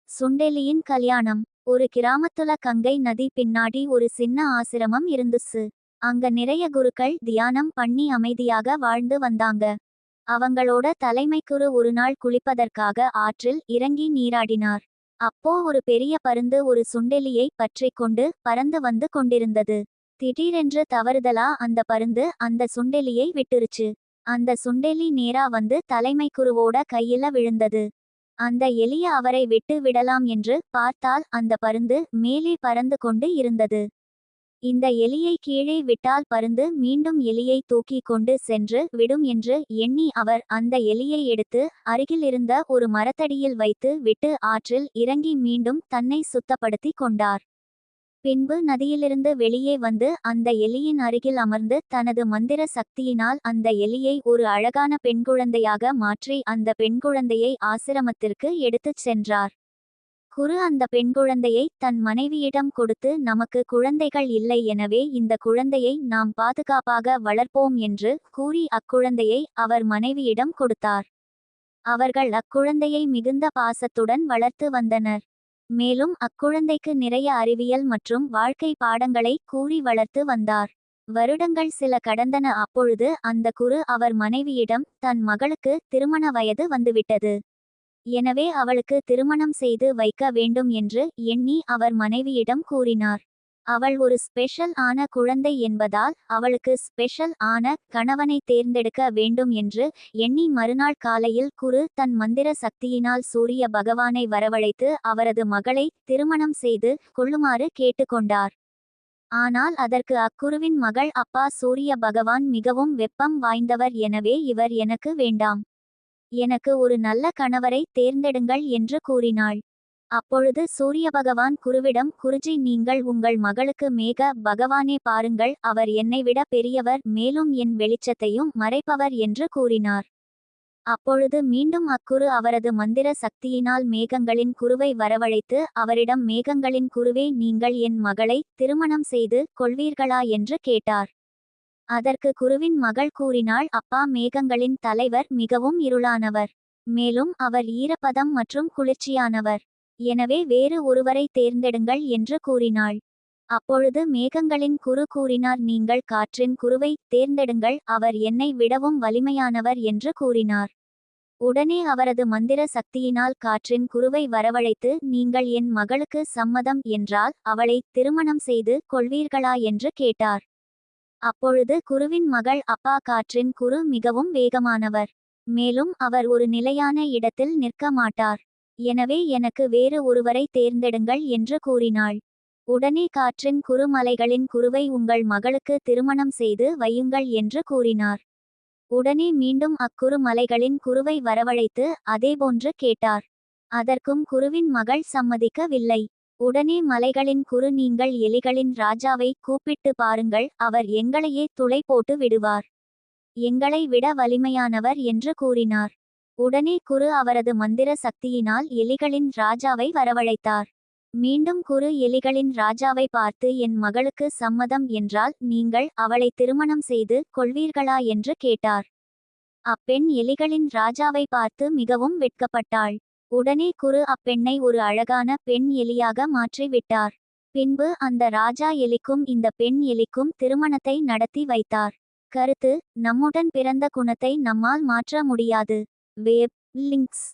சுண்டெலியின் கல்யாணம். ஒரு கிராமத்துல கங்கை நதி பின்னாடி ஒரு சின்ன ஆசிரமம் இருந்துச்சு. அங்க நிறைய குருக்கள் தியானம் பண்ணி அமைதியாக வாழ்ந்து வந்தாங்க. அவங்களோட தலைமை குரு ஒரு நாள் குளிப்பதற்காக ஆற்றில் இறங்கி நீராடினார். அப்போ ஒரு பெரிய பருந்து ஒரு சுண்டெலியை பற்றிக் கொண்டு பறந்து வந்து கொண்டிருந்தது. திடீரென்று தவறுதலா அந்த பருந்து அந்த சுண்டெலியை விட்டுருச்சு. அந்த சுண்டெலி நேரா வந்து தலைமை குருவோட கையில விழுந்தது. அந்த எலிய அவரை விட்டு விடலாம் என்று பார்த்தால் அந்த பருந்து மேலே பறந்து கொண்டு இருந்தது. இந்த எலியை கீழே விட்டால் பருந்து மீண்டும் எலியை தூக்கி கொண்டு சென்று விடும் என்று எண்ணி அவர் அந்த எலியை எடுத்து அருகில் இருந்த ஒரு மரத்தடியில் வைத்து விட்டு ஆற்றில் இறங்கி மீண்டும் தன்னை சுத்தப்படுத்தி கொண்டார். பின்பு நதியிலிருந்து வெளியே வந்து அந்த எலியின் அருகில் அமர்ந்து தனது மந்திர சக்தியினால் அந்த எலியை ஒரு அழகான பெண்குழந்தையாக மாற்றி அந்த பெண்குழந்தையை ஆசிரமத்திற்கு எடுத்துச் சென்றார். குரு அந்த பெண்குழந்தையை தன் மனைவியிடம் கொடுத்து, நமக்கு குழந்தைகள் இல்லை, எனவே இந்த குழந்தையை நாம் பாதுகாப்பாக வளர்ப்போம் என்று கூறி அக்குழந்தையை அவர் மனைவியிடம் கொடுத்தார். அவர்கள் அக்குழந்தையை மிகுந்த பாசத்துடன் வளர்த்து வந்தனர். மேலும் அக்குழந்தைக்கு நிறைய அறிவியல் மற்றும் வாழ்க்கை பாடங்களை கூறி வளர்த்து வந்தார். வருடங்கள் சில கடந்தன. அப்பொழுது அந்த குரு அவர் மனைவியிடம், தன் மகளுக்கு திருமண வயது வந்துவிட்டது, எனவே அவளுக்கு திருமணம் செய்து வைக்க வேண்டும் என்று எண்ணி அவர் மனைவியிடம் கூறினார். அவள் ஒரு ஸ்பெஷல் ஆன குழந்தை என்பதால் அவளுக்கு ஸ்பெஷல் ஆன கணவனை தேர்ந்தெடுக்க வேண்டும் என்று எண்ணி மறுநாள் காலையில் குரு தன் மந்திர சக்தியினால் சூரிய பகவானை வரவழைத்து அவரது மகளை திருமணம் செய்து கொள்ளுமாறு கேட்டுக்கொண்டார். ஆனால் அதற்கு அக்குருவின் மகள், அப்பா, சூரிய பகவான் மிகவும் வெப்பம் வாய்ந்தவர், எனவே இவர் எனக்கு வேண்டாம், எனக்கு ஒரு நல்ல கணவரை தேர்ந்தெடுங்கள் என்று கூறினாள். அப்பொழுது சூரிய பகவான் குருவிடம், குருஜி, நீங்கள் உங்கள் மகளுக்கு மேக பகவானே பாருங்கள், அவர் என்னை விட பெரியவர், மேலும் என் வெளிச்சத்தையும் மறைப்பவர் என்று கூறினார். அப்பொழுது மீண்டும் அக்குரு அவரது மந்திர சக்தியினால் மேகங்களின் குருவை வரவழைத்து அவரிடம், மேகங்களின் குருவே, நீங்கள் என் மகளை திருமணம் செய்து கொள்வீர்களா என்று கேட்டார். அதற்கு குருவின் மகள் கூறினாள், அப்பா, மேகங்களின் தலைவர் மிகவும் இருளானவர், மேலும் அவர் ஈரப்பதம் மற்றும் குளிர்ச்சியானவர், எனவே வேறு ஒருவரை தேர்ந்தெடுங்கள் என்று கூறினாள். அப்பொழுது மேகங்களின் குரு கூறினார், நீங்கள் காற்றின் குருவை தேர்ந்தெடுங்கள், அவர் என்னை விடவும் வலிமையானவர் என்று கூறினார். உடனே அவரது மந்திர சக்தியினால் காற்றின் குருவை வரவழைத்து, நீங்கள் என் மகளுக்கு சம்மதம் என்றால் அவளை திருமணம் செய்து கொள்வீர்களா என்று கேட்டார். அப்பொழுது குருவின் மகள், அப்பா, காற்றின் குரு மிகவும் வேகமானவர், மேலும் அவர் ஒரு நிலையான இடத்தில் நிற்க மாட்டார், எனவே எனக்கு வேறு ஒருவரை தேர்ந்தெடுங்கள் என்று கூறினாள். உடனே காற்றின் குரு, மலைகளின் குருவை உங்கள் மகளுக்கு திருமணம் செய்து வையுங்கள் என்று கூறினார். உடனே மீண்டும் அக்குரு மலைகளின் குருவை வரவழைத்து அதேபோன்று கேட்டார். அதற்கும் குருவின் மகள் சம்மதிக்கவில்லை. உடனே மலைகளின் குரு, நீங்கள் எலிகளின் ராஜாவை கூப்பிட்டு பாருங்கள், அவர் எங்களையே துளை போட்டு விடுவார், எங்களை விட வலிமையானவர் என்று கூறினார். உடனே குரு அவரது மந்திர சக்தியினால் எலிகளின் ராஜாவை வரவழைத்தார். மீண்டும் குரு எலிகளின் ராஜாவை பார்த்து, என் மகளுக்கு சம்மதம் என்றால் நீங்கள் அவளை திருமணம் செய்து கொள்வீர்களா என்று கேட்டார். அப்பெண் எலிகளின் ராஜாவை பார்த்து மிகவும் வெட்கப்பட்டாள். உடனே குரு அப்பெண்ணை ஒரு அழகான பெண் எலியாக மாற்றி விட்டார். பின்பு அந்த ராஜா எலிக்கும் இந்த பெண் எலிக்கும் திருமணத்தை நடத்தி வைத்தார். கருத்து: நம்முடன் பிறந்த குணத்தை நம்மால் மாற்ற முடியாது. Web links.